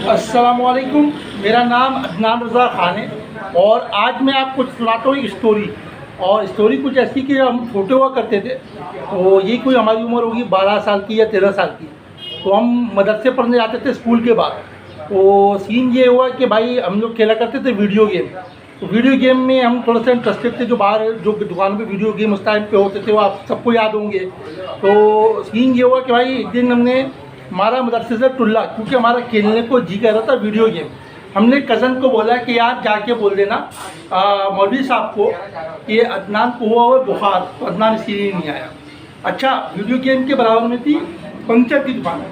अस्सलामुअलैकुम, मेरा नाम अदनान रज़ा ख़ान है और आज मैं आपको सुनाता हूँ एक स्टोरी। और स्टोरी कुछ ऐसी कि हम छोटे हुआ करते थे, तो ये कोई हमारी उम्र होगी 12 साल की या 13 साल की। तो हम मदरसे पढ़ने जाते थे स्कूल के बाद। तो सीन ये हुआ कि भाई हम लोग खेला करते थे वीडियो गेम। तो वीडियो गेम में हम थोड़ा सा इंटरेस्टेड थे। जो बाहर जो दुकान पे वीडियो गेम उस टाइम पे होते थे वो आप सबको याद होंगे। तो सीन ये हुआ कि भाई एक दिन हमने हमारा मदरसे से टुल्ला, क्योंकि हमारा खेलने को जी कर रहा था वीडियो गेम। हमने कज़न को बोला कि यार जाके बोल देना मौलवी साहब को कि अदनान को हुआ हुआ बुखार, तो अदनान इसीलिए नहीं आया। अच्छा, वीडियो गेम के बराबर में थी पंक्चर की दुकान।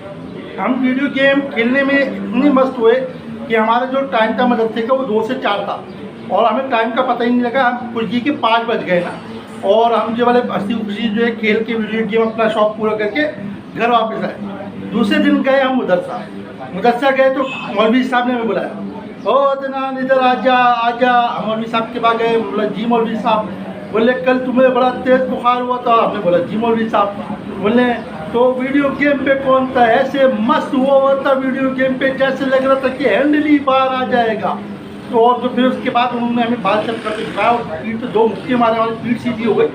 हम वीडियो गेम खेलने में इतने मस्त हुए कि हमारा जो टाइम था मदरसे का वो 2 से 4 था और हमें टाइम का पता ही नहीं लगा। हम कुछ जी के 5 बज गए ना, और हम जो वाले हंसी खुशी जो है खेल के वीडियो गेम अपना शौक पूरा करके घर वापस आए। दूसरे दिन गए हम मदरसा गए तो मौलवी साहब ने हमें बुलाया, ओ अदनान इधर आजा आजा। मौलवी साहब के पास गए, बोला जी मौलवी साहब। बोले कल तुम्हें बड़ा तेज़ बुखार हुआ था। हमने बोला जी मौलवी साहब। बोले तो वीडियो गेम पे कौन था, ऐसे मस्त हुआ था वीडियो गेम पे जैसे लग रहा था कि हैंडल ही बाहर आ जाएगा। तो और तो फिर उसके बाद उन्होंने हमें बाल चल करके दिखाया और पीठ पे 2 मुक्के मारे, हमारी पीठ सीधी हो गई।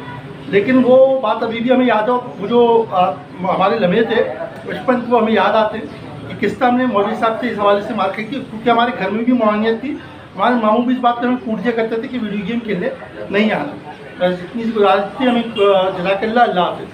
लेकिन वो बात अभी भी हमें याद है। वो जो हमारे लम्हे थे बचपन को हमें याद आते कि किस तरह हमने मौलवी साहब से इस हवाले से मार खाई थी, क्योंकि हमारे घर में भी ममानियत थी। हमारे मामू भी इस बात पर हमें कूट दिया करते थे कि वीडियो गेम खेलने नहीं आना। जितनी गुजारिश थी हमें जज़ाकल्लाह, अल्लाह हाफ़िज़।